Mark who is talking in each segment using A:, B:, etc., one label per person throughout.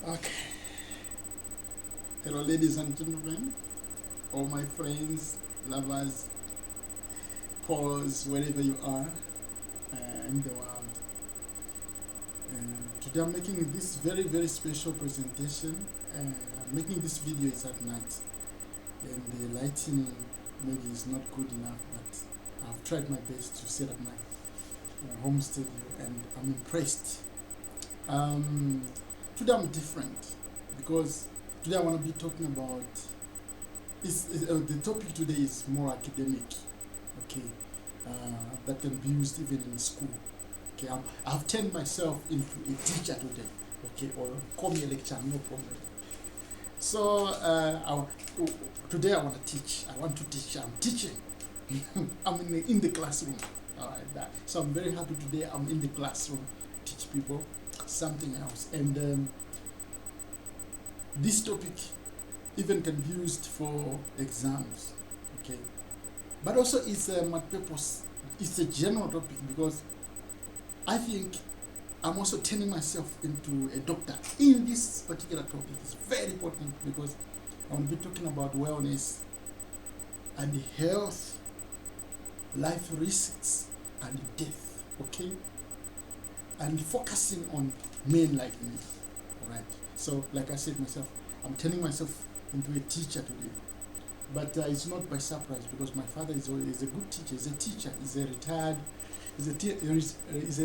A: Okay. Hello, ladies and gentlemen, all my friends, lovers, pause wherever you are in the world. Today I'm making this very, very special presentation. Making this video is at night, and the lighting maybe is not good enough, but I've tried my best to set up my home studio, and I'm impressed. Today I'm different because today I want to be talking about. The topic today is more academic, okay, that can be used even in school. Okay, I've turned myself into a teacher today, okay, or call me a lecturer, no problem. So today I want to teach. I want to teach. I'm teaching. I'm in the classroom. All right. So I'm very happy today. I'm in the classroom, teach people something else, and this topic even can be used for exams, okay. But also it's a purpose. It's a general topic because I think I'm also turning myself into a doctor in this particular topic. It's very important because I want to be talking about wellness and health, life risks and death, okay? And focusing on men like me, all right? So, like I said myself, I'm turning myself into a teacher today. But it's not by surprise because my father is a good teacher. He's a teacher. He's a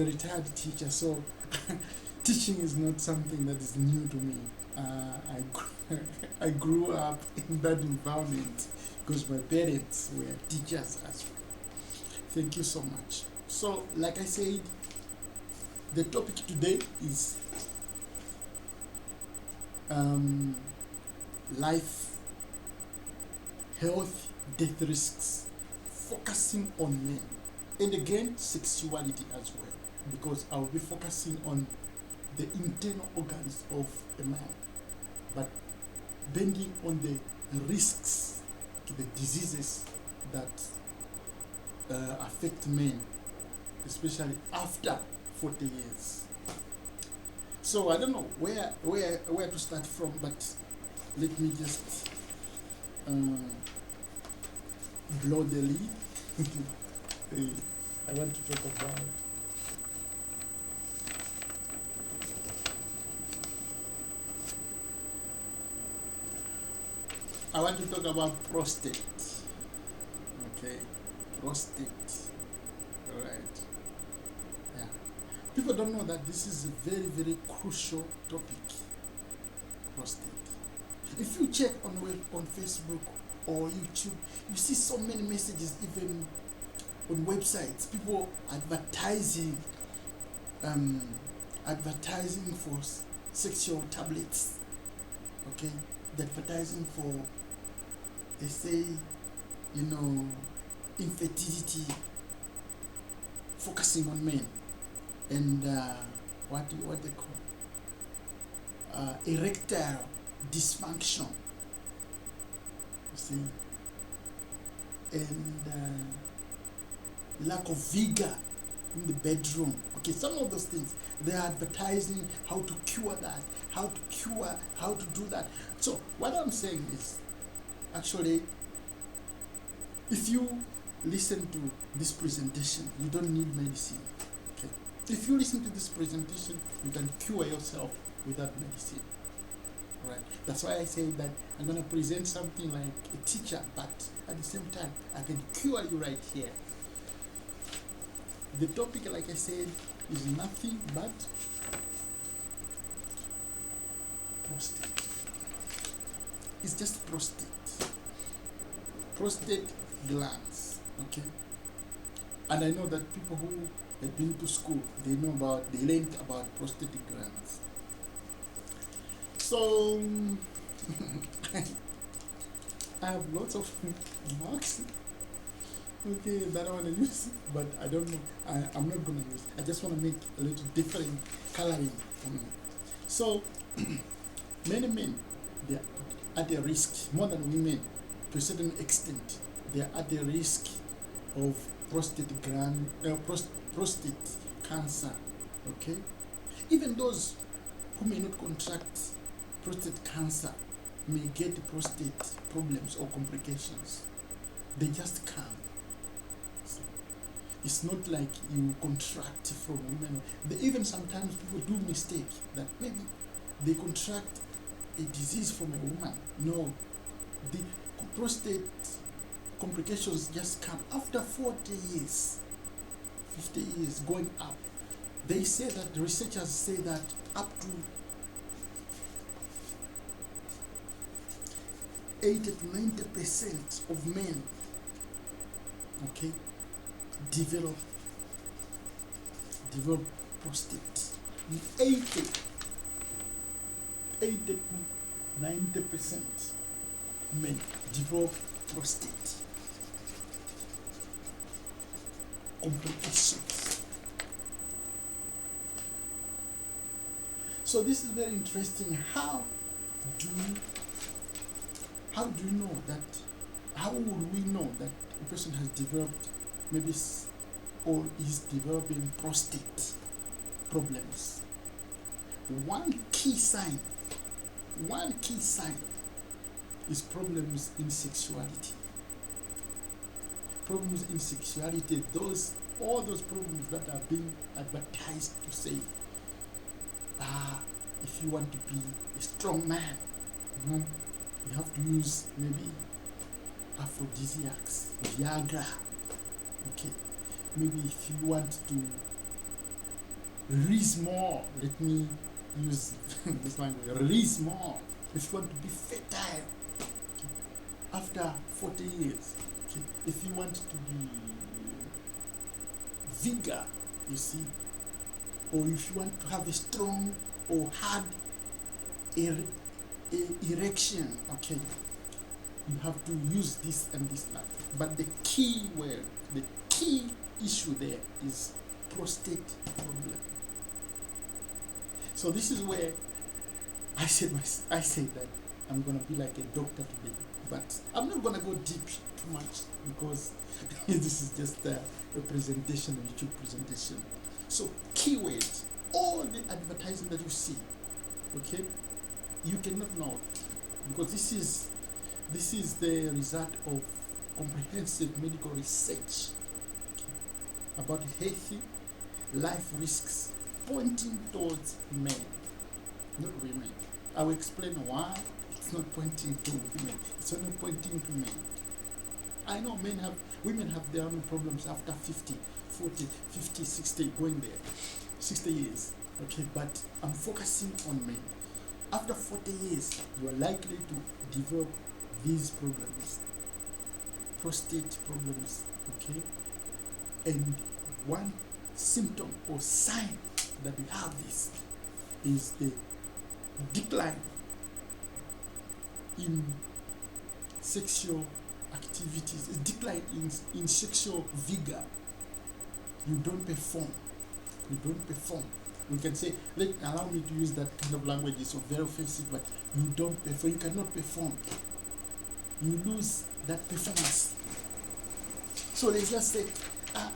A: retired teacher. So teaching is not something that is new to me. I grew up in that environment because my parents were teachers as well. Thank you so much. So, like I said, the topic today is life, health, death risks, focusing on men, and again sexuality as well, because I'll be focusing on the internal organs of a man, but bending on the risks to the diseases that affect men, especially after 40 years. So I don't know where to start from, but let me just blow the lead. I want to talk about prostate. Okay, prostate. All right. Yeah. People don't know that this is a very, very crucial topic. Prostate. If you check on Facebook or YouTube, you see so many messages, even on websites, people advertising for sexual tablets, okay? They're advertising for, they say, infertility, focusing on men, and what they call erectile dysfunction, you see, and lack of vigor in the bedroom. Okay, some of those things, they are advertising how to cure that, how to do that. So what I'm saying is, actually, if you listen to this presentation, you don't need medicine. Okay, if you listen to this presentation, you can cure yourself without medicine. All right, that's why I say that I'm going to present something like a teacher, but at the same time, I can cure you right here. The topic, like I said, is nothing but prostate. It's just prostate. Prostate glands, okay? And I know that people who have been to school, they learned about prostatic glands. So, I have lots of marks, okay, that I want to use, but I don't know. I'm not going to use. I just want to make a little different coloring on it. So, many men, they are at a risk, more than women, to a certain extent. They are at the risk of prostate cancer, Okay? Even those who may not contract prostate cancer may get prostate problems or complications. They just come. It's not like you contract from women. Even sometimes people do mistake that maybe they contract a disease from a woman. No, the prostate complications just come after 40 years, 50 years going up. They say that, the researchers say that up to 80 to 90% of men, okay, develop prostate. 80 to 90% men develop prostate complications. So this is very interesting. How do you know that? How would we know that a person has developed maybe or is developing prostate problems? One key sign is problems in sexuality. Problems in sexuality, all those problems that are being advertised to say, if you want to be a strong man, you have to use maybe aphrodisiacs, Viagra. Okay, maybe if you want to release more, let me use this language, release more. If you want to be fertile, okay, after 40 years, okay, if you want to be vigor, you see, or if you want to have a strong or hard erection, okay, you have to use this and this now. But the key issue there is prostate problem. So this is where I said that I'm gonna be like a doctor today, but I'm not gonna go deep too much because this is just a presentation, a YouTube presentation. So keywords, all the advertising that you see, okay, you cannot know, because this is the result of comprehensive medical research about healthy life risks pointing towards men, not women. I will explain why it's not pointing to women. It's only pointing to men. I know women have their own problems after 50, 40, 50, 60, going there, 60 years. Okay, but I'm focusing on men. After 40 years, you are likely to develop these problems, prostate problems, okay? And one symptom or sign that we have this is the decline in sexual activities, a decline in sexual vigor. You don't perform. We can say, allow me to use that kind of language, it's so very offensive, but you don't perform, you cannot perform. You lose that performance. So let's just say,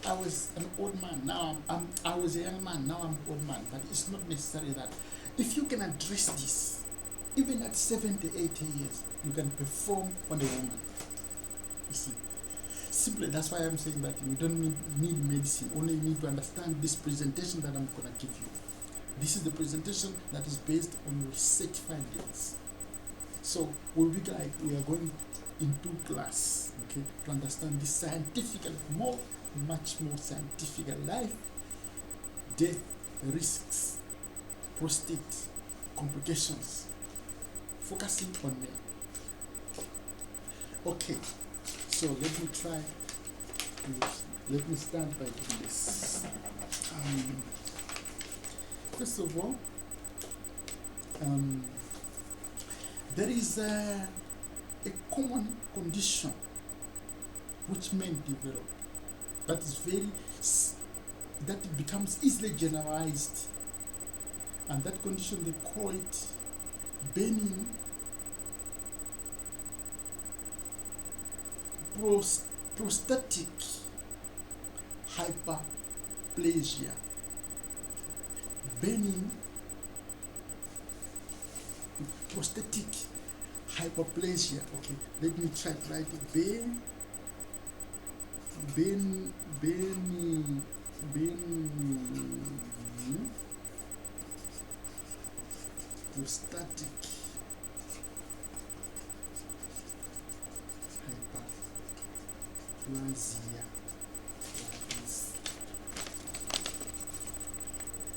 A: I was an old man, now I was a young man, now I'm an old man, but it's not necessarily that. If you can address this, even at 70, 80 years, you can perform on a woman. You see, simply that's why I'm saying that you don't need medicine, only you need to understand this presentation that I'm going to give you. This is the presentation that is based on research findings. So we'll be like we are going into class, okay, to understand this scientifically, much more scientific. Life, death, risks, prostate, complications, focusing on men. Okay, so let me start by doing this. First of all, there is a common condition which men develop that becomes easily generalized, and that condition they call it benign prostatic hyperplasia. benign prostatic hyperplasia. Okay, let me try to write it. Benign prostatic hyperplasia.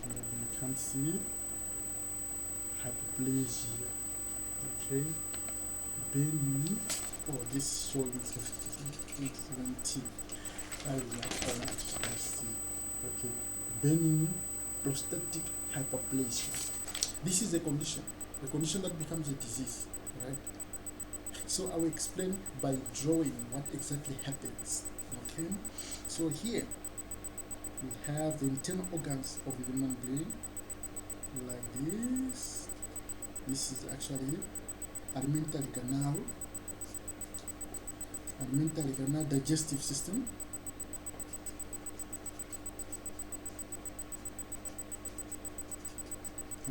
A: Maybe you can't see it. Hyperplasia. Okay. Benign. Oh, this showing 20. I will not let's see. Okay. Benign prostatic hyperplasia. This is a condition that becomes a disease, right? So I will explain by drawing what exactly happens. Okay. So here we have the internal organs of the human being, like this. This is actually alimentary canal, digestive system,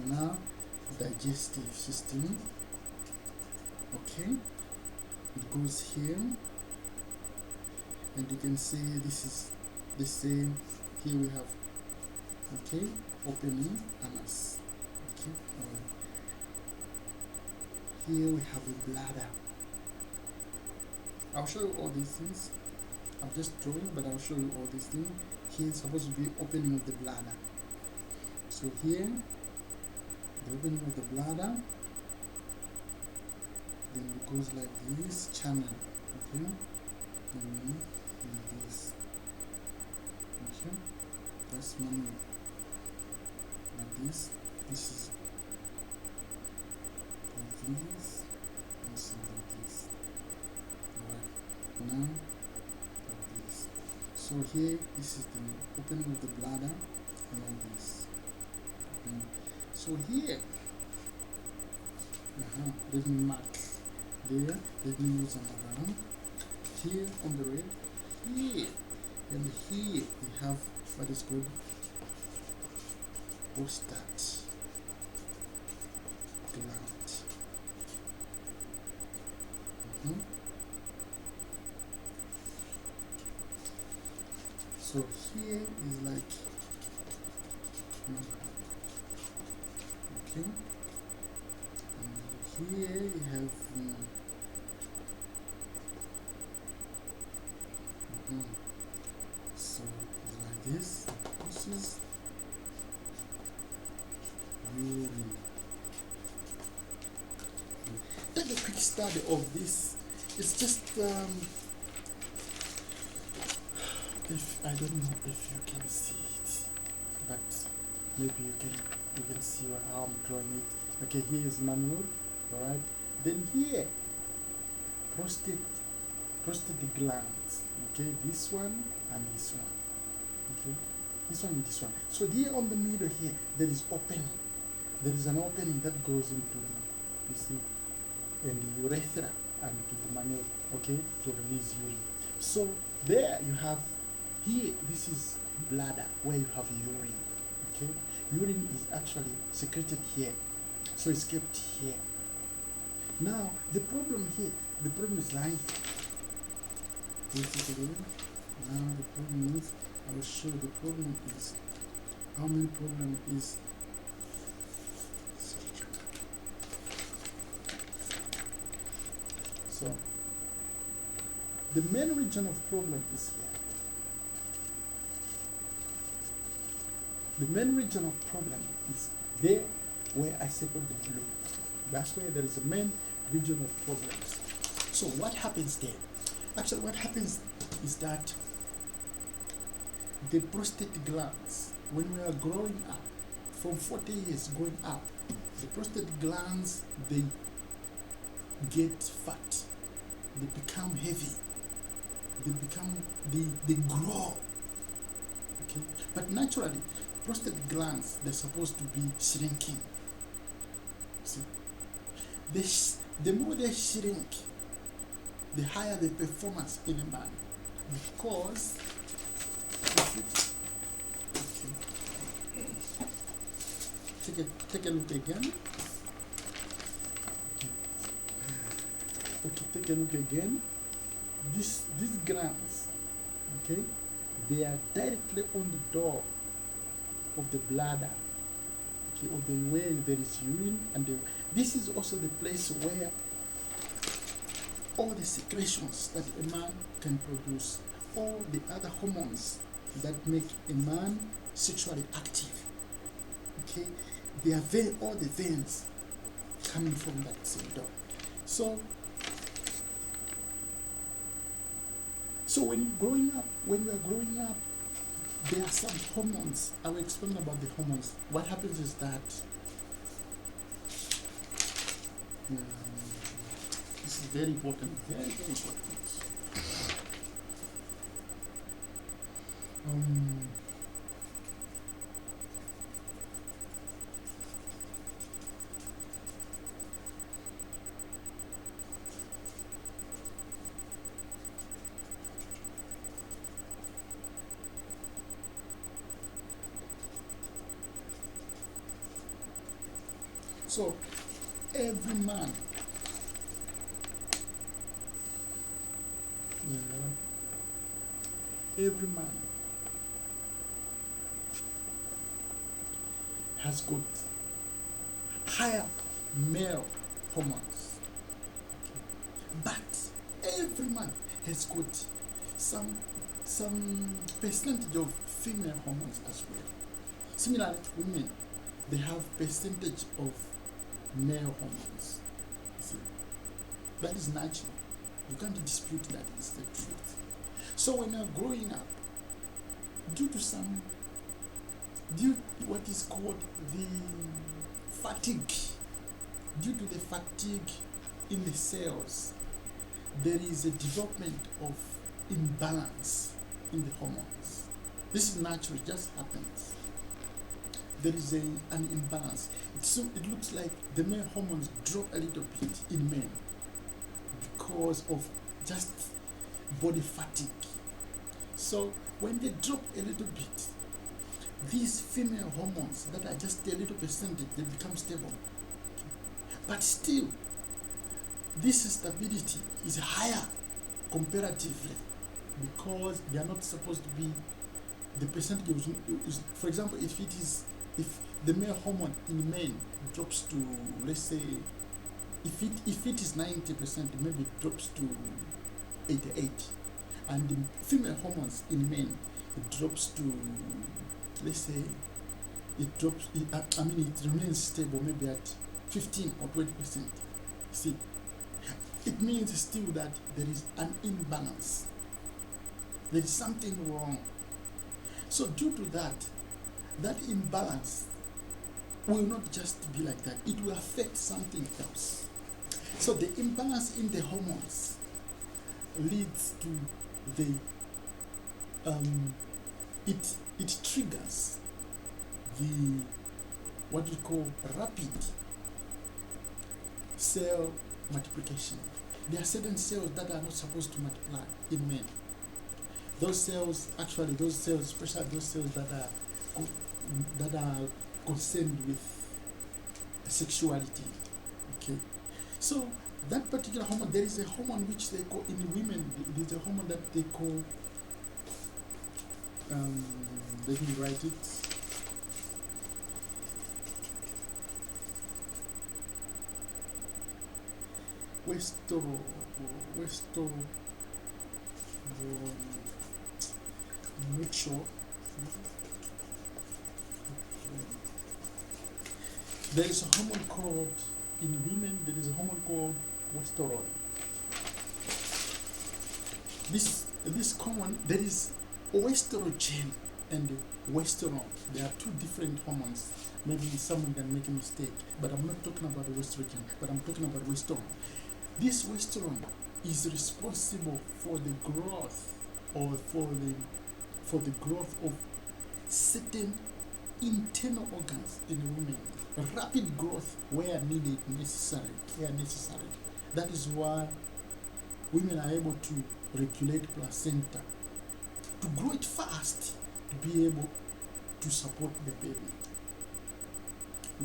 A: now digestive system. Okay, it goes here, and you can see this is the same. Here we have, okay, opening anus. Okay, here we have a bladder. I'll show you all these things. I'm just drawing, but I'll show you all these things. Here is supposed to be opening of the bladder. So here, the opening of the bladder, then it goes like this channel. Okay, then like this. Okay, that's manual. Like this. This is like this. Also like this. Alright, now like this. So here, this is the opening of the bladder, like this. So here, let me mark there. Let me use another one. Here on the red, here, and here we have what is called prostate gland. So here is like, okay, and here you have so like this. This is urine. Take a quick study of this. It's just if I don't know if you can see it, but maybe you can see how I'm drawing it. Okay, here is manual. All right. Then here, prostate glands. Okay, this one and this one. Okay, this one and this one. So here on the middle here, there is opening. There is an opening that goes into the, you see, and the urethra and to the manual. Okay, to release urine. So there you have. Here, this is bladder where you have urine. Okay, urine is actually secreted here, so it's kept here. Now the problem is lying. This is again. Now the problem is, I will show you the problem is how many problem is. So the main region of problem is here. The main region of problem is there where I circled the blue. That's where there is a main region of problems. So what happens there? Actually, what happens is that the prostate glands, when we are growing up, from 40 years going up, the prostate glands, they get fat, they become heavy, they grow. Okay, but naturally, prostate glands, they're supposed to be shrinking. See, the more they shrink, the higher the performance in a man. Because, okay, take a look again. Okay, take a look again. These glands, okay, they are directly on the door of the bladder, okay, of the way there is urine, and this is also the place where all the secretions that a man can produce, all the other hormones that make a man sexually active, okay, they are all the veins coming from that same door. So when we are growing up, there are some hormones. I will explain about the hormones. What happens is that this is very important, very, very important. So every man, has got higher male hormones, but every man has got some percentage of female hormones as well. Similarly, women, they have percentage of male hormones. See, that is natural. You can't dispute that. It's the truth. So when you're growing up, due to what is called the fatigue, due to the fatigue in the cells, there is a development of imbalance in the hormones. This is natural, it just happens. There is an imbalance. It looks like the male hormones drop a little bit in men because of just body fatigue. So when they drop a little bit, these female hormones that are just a little percentage, they become stable. But still, this stability is higher comparatively because they are not supposed to be the percentage is, for example, if the male hormone in men drops to, let's say, if it is 90%, maybe it drops to 88, and the female hormones in men, it drops to, let's say, it remains stable maybe at 15 or 20%. See, it means still that there is an imbalance. There is something wrong. So due to that imbalance will not just be like that. It will affect something else. So the imbalance in the hormones leads to it triggers the what we call rapid cell multiplication. There are certain cells that are not supposed to multiply in men. Those cells, especially those cells that are concerned with sexuality. Okay, so that particular hormone, there is a hormone which they call in women. There is a hormone that they call. Let me write it. Make sure. There is a hormone called, in women, there is a hormone called estrogen. This hormone, there is estrogen and estrogen. There are two different hormones. Maybe someone can make a mistake, but I'm not talking about estrogen, but I'm talking about estrogen. This estrogen is responsible for the growth or for the growth of certain internal organs in women. Rapid growth where needed, necessary. That is why women are able to regulate placenta to grow it fast, to be able to support the baby.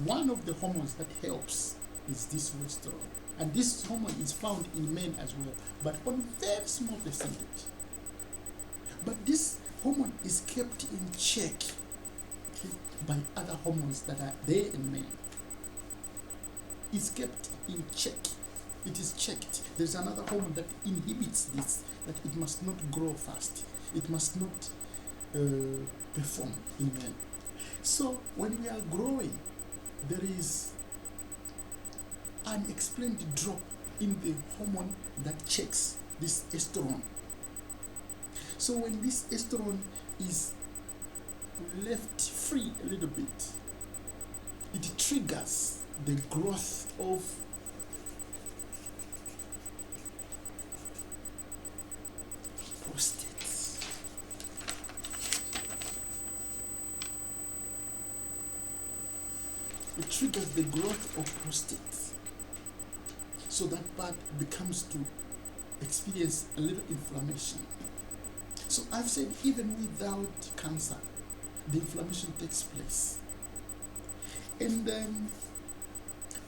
A: one of the hormones that helps is this testosterone. And this hormone is found in men as well, but on very small percentage. But this hormone is kept in check, okay, by other hormones that are there in men. It's kept in check. It is checked. There's another hormone that inhibits this, that it must not grow fast. It must not perform in men. So when we are growing, there is an explained drop in the hormone that checks this estrogen. So when this estrogen is left free a little bit, it triggers the growth of prostate. It triggers the growth of prostate. So that part becomes to experience a little inflammation. So I've said even without cancer, the inflammation takes place. And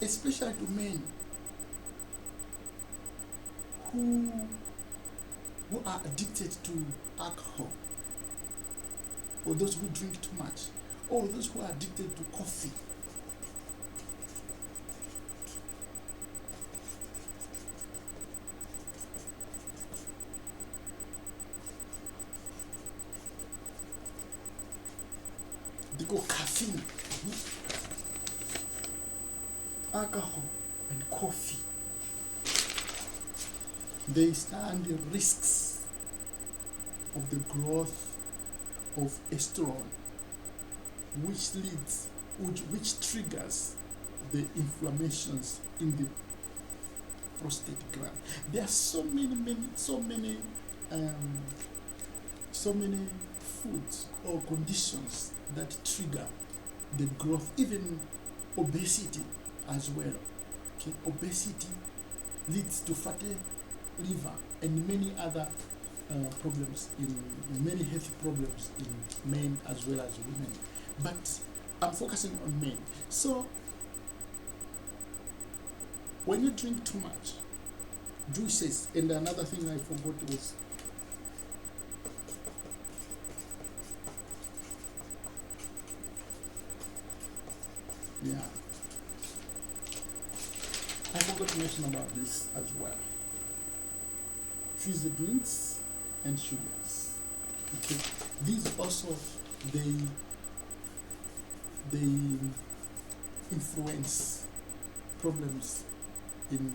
A: especially to men who are addicted to alcohol, or those who drink too much, or those who are addicted to coffee. They go caffeine, alcohol, and coffee. They stand the risks of the growth of estrogen, which triggers the inflammations in the prostate gland. There are so many foods or conditions that trigger the growth, even obesity as well. Okay, obesity leads to fatty liver and many other problems, in many health problems in men as well as women. But I'm focusing on men. So when you drink too much, juices, and another thing I forgot was I forgot to mention about this as well. Fizzy drinks and sugars. Okay, these also they influence problems in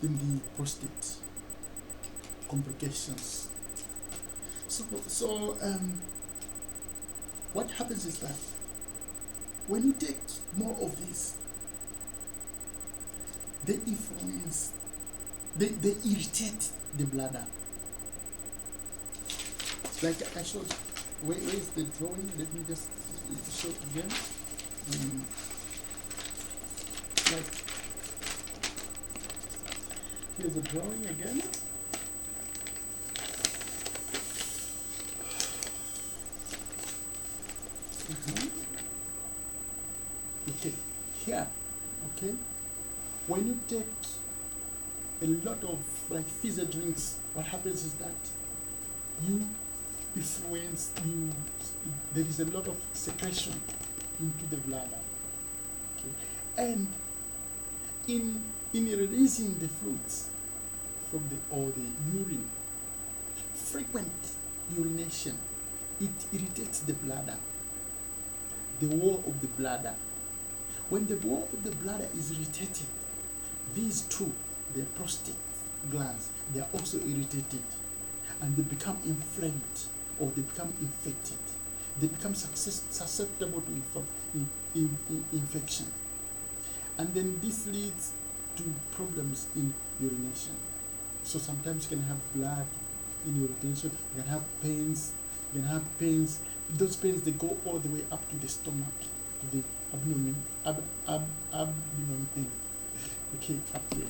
A: the prostate, complications. So what happens is that when you take more of these, they influence, they irritate the bladder. Like I showed, where is the drawing? Let me just show it again. Like, here's the drawing again. Okay, here, okay, when you take a lot of like fizzy drinks, what happens is that there is a lot of secretion into the bladder, okay, and in releasing the fluids from the urine, frequent urination, it irritates the bladder, the wall of the bladder. When the wall of the bladder is irritated, these two, the prostate glands, they are also irritated, and they become inflamed, or they become infected. They become susceptible to infection. And then this leads to problems in urination. So sometimes you can have blood in urination, you can have pains, Those pains, they go all the way up to the stomach, to the abdomen thing. Okay, up there.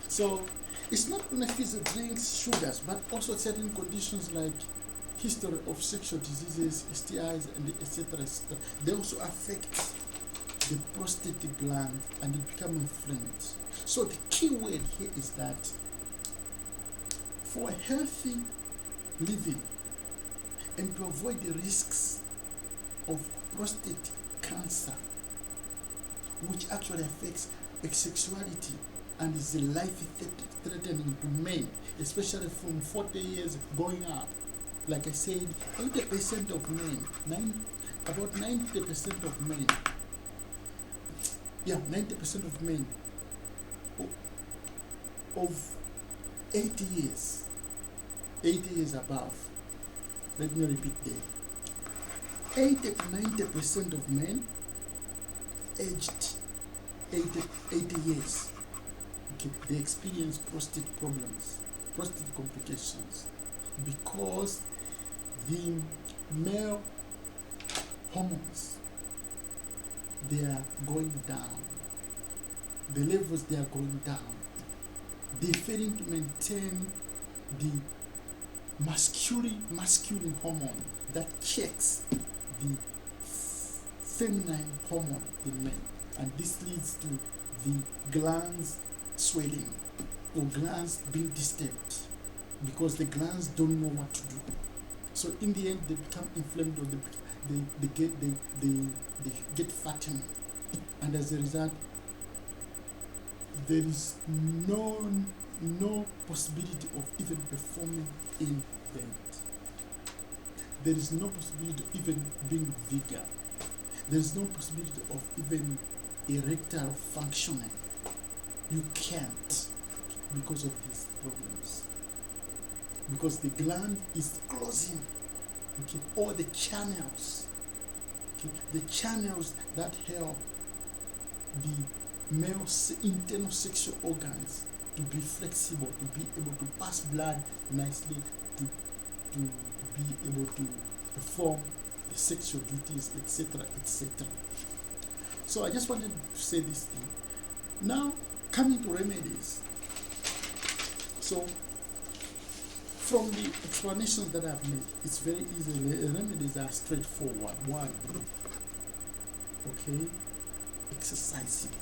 A: So it's not only fizzy drinks, sugars, but also certain conditions like history of sexual diseases, STIs, and etc. They also affect the prostate gland and it becomes inflamed. So the key word here is that for a healthy living and to avoid the risks of prostate cancer, which actually affects sexuality and is life-threatening to men, especially from 40 years going up. Like I said, 80% of men, about 90% of men, 90% of men of 80 years above. Let me repeat there. 80 to 90% of men aged 80 years, okay, they experience prostate problems, prostate complications, because the male hormones, they are going down. The levels, they are going down. They're failing to maintain the masculine hormone that checks the feminine hormone in men. And this leads to the glands swelling or glands being disturbed because the glands don't know what to do. So in the end, they become inflamed or they get fattened, and as a result, there is no possibility of even performing in bed. There is no possibility of even being vigor. There is no possibility of even erectile functioning. You can't because of these problems. Because the gland is closing, okay, all the channels, okay, the channels that help the male internal sexual organs to be flexible, to be able to pass blood nicely, to be able to perform the sexual duties, etc., etc. So I just wanted to say this thing. Now, coming to remedies. So, from the explanations that I've made, it's very easy. The remedies are straightforward. One, okay, exercising.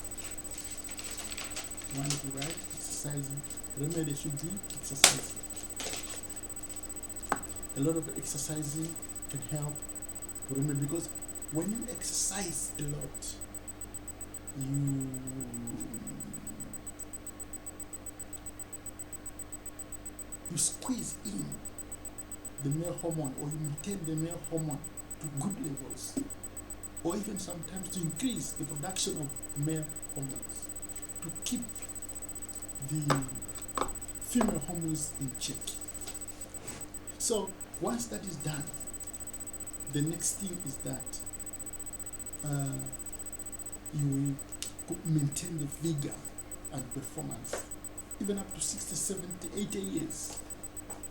A: One, right? Exercising. Remedy should be exercising. A lot of exercising can help remedy, because when you exercise a lot, you squeeze in the male hormone, or you maintain the male hormone to good levels, or even sometimes to increase the production of male hormones, to keep the female hormones in check. So once that is done, the next thing is that you will maintain the vigor and performance even up to 60, 70, 80 years.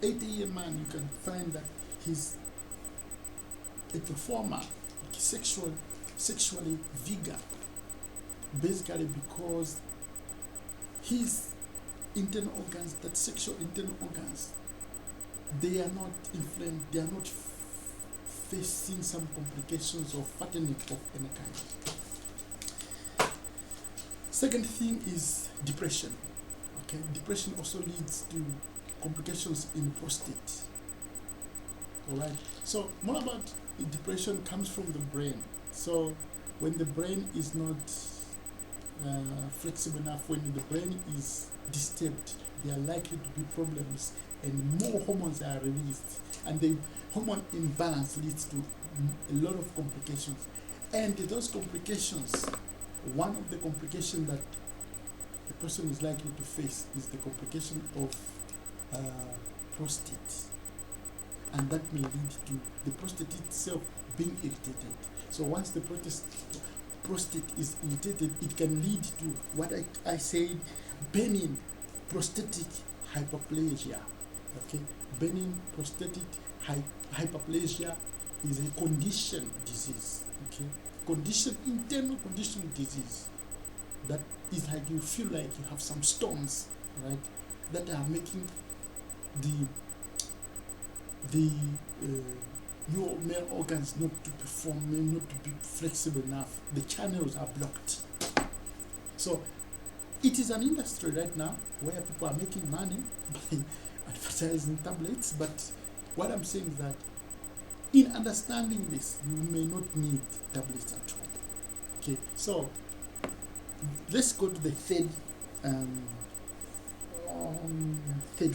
A: 80-year man, you can find that he's a performer, sexually vigor, basically because his internal organs, that sexual internal organs, they are not inflamed, they are not facing some complications or fattening of any kind. Second thing is depression. Okay, depression also leads to complications in prostate. Alright, so more about depression comes from the brain. So when the brain is not flexible enough, when the brain is disturbed, there are likely to be problems and more hormones are released, and the hormone imbalance leads to a lot of complications. And those complications, one of the complications that the person is likely to face is the complication of prostate, and that may lead to the prostate itself being irritated. So once the prostate is irritated, it can lead to what I said, benign prostatic hyperplasia. Okay, benign prostatic hyperplasia is a condition disease. Okay, internal condition disease that is like you feel like you have some stones, right, that are making the the your male organs not to perform, not to be flexible enough. The channels are blocked. So it is an industry right now where people are making money by advertising tablets. But what I'm saying is that in understanding this, you may not need tablets at all. Okay, so let's go to the third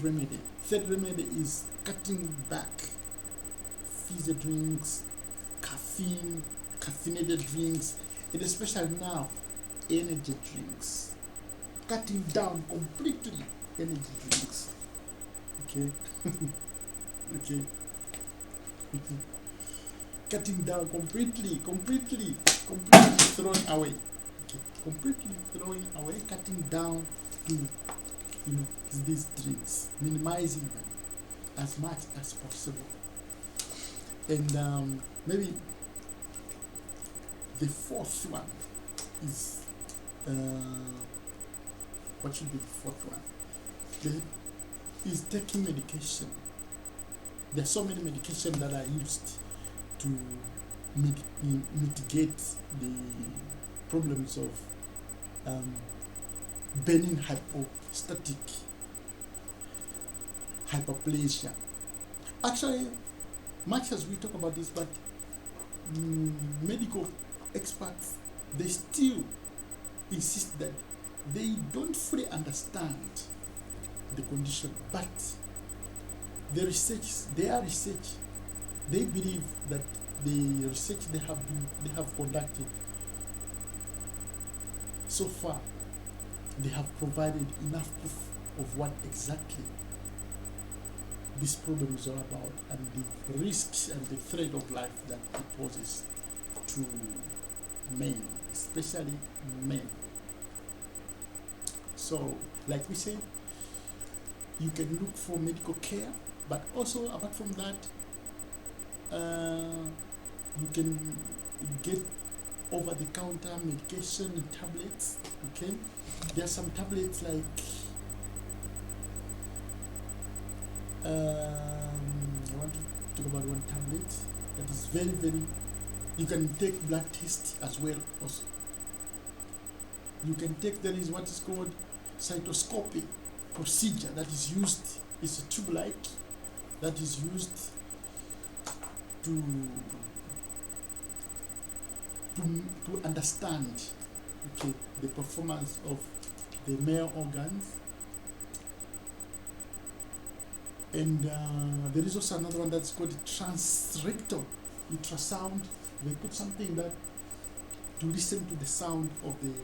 A: remedy. Third remedy is cutting back fizzy drinks, caffeinated drinks, and especially now energy drinks. Cutting down completely energy drinks. Okay, okay. Cutting down completely throwing away. Okay, completely throwing away, cutting down to these drinks, minimizing them as much as possible. And maybe the fourth one is what should be the fourth one? Is taking medication. There are so many medications that are used to mitigate the problems of benign prostatic hyperplasia. Actually, much as we talk about this, but medical experts, they still insist that they don't fully understand the condition, but their research, they believe that the research they have conducted so far, they have provided enough proof of what exactly this problem is all about and the risks and the threat of life that it poses to men, especially men. So, like we said, you can look for medical care, but also apart from that, you can get over-the-counter medication and tablets. Okay, there are some tablets like I want to talk about one tablet that is very. You can take blood test as well. Also, you can take, there is what is called cystoscopy procedure that is used. It's a tube-like that is used to understand, okay, the performance of the male organs. And there is also another one that's called transrectal ultrasound. They put something that to listen to the sound of the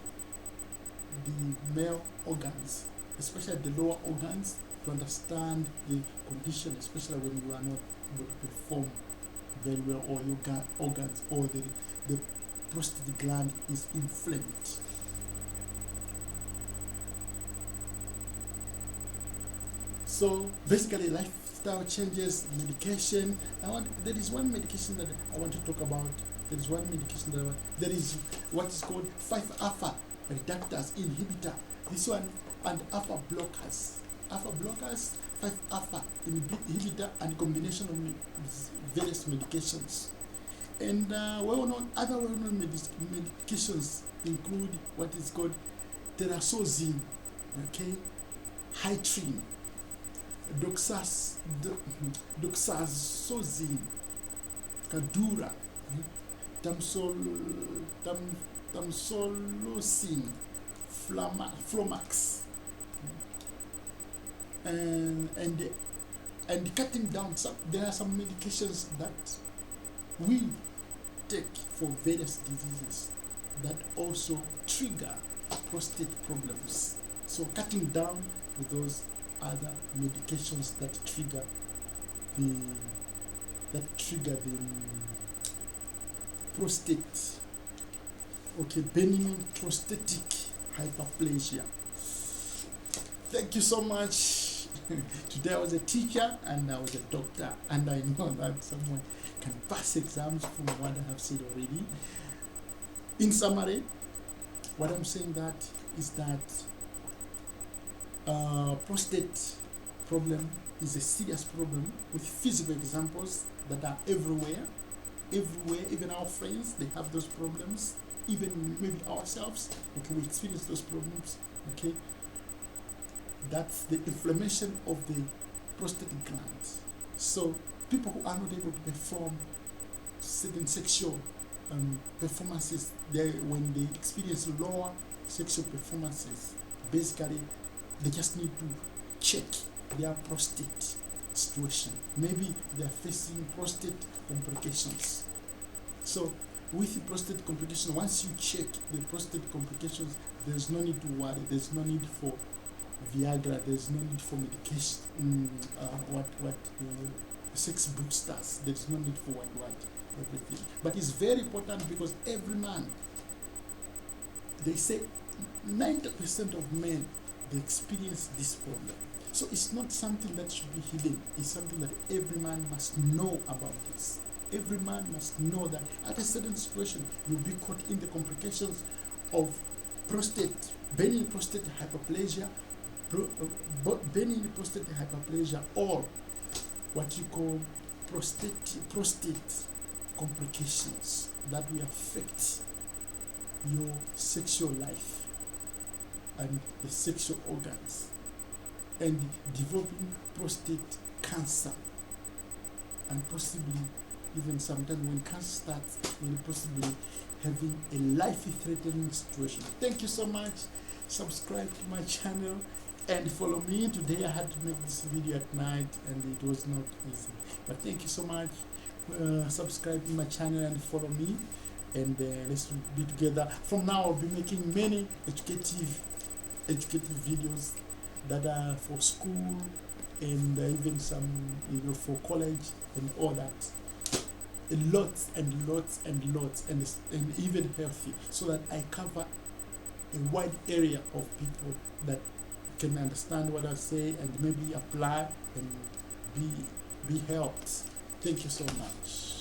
A: male organs, especially the lower organs, to understand the condition, especially when you are not able to perform very well, or your organs or the prostate gland is inflamed. So basically, lifestyle changes, medication. There is one medication that I want to talk about. There is what is called 5-alpha reductase inhibitor. This one, and alpha blockers. 5-alpha inhibitor, and combination of various medications. And other well-known medications include what is called terazocine, okay, Hytrin, doxazocine, Cadura, tamsulosin, Flomax, and cutting down. There are some medications that we take for various diseases that also trigger prostate problems. So cutting down to those other medications that trigger the prostate, okay, benign prostatic hyperplasia. Thank you so much. Today I was a teacher and I was a doctor, and I know that someone can pass exams from what I have said already. In summary, what I'm saying is that prostate problem is a serious problem with physical examples that are everywhere. Everywhere, even our friends, they have those problems. Even maybe ourselves, okay, we experience those problems, okay. That's the inflammation of the prostate glands. So people who are not able to perform certain sexual performances, when they experience lower sexual performances, basically they just need to check their prostate situation. Maybe they are facing prostate complications. So with the prostate complication, once you check the prostate complications, there's no need to worry. There's no need for Viagra. There's no need for medication. Sex boosters. There's no need for what everything. But it's very important because every man, they say 90% of men, they experience this problem. So it's not something that should be hidden. It's something that every man must know about this. Every man must know that at a certain situation, you'll be caught in the complications of benign prostatic hyperplasia, benign prostatic hyperplasia, or what you call prostate complications that will affect your sexual life and the sexual organs, and developing prostate cancer, and possibly even sometimes when cancer starts, you'll possibly having a life-threatening situation. Thank you so much. Subscribe to my channel and follow me. Today I had to make this video at night and it was not easy, but thank you so much. Subscribe to my channel and follow me, and let's be together. From now I'll be making many educative videos that are for school and even some for college and all that. Lots and lots and lots, and even healthy, so that I cover a wide area of people that can understand what I say and maybe apply and be helped. Thank you so much.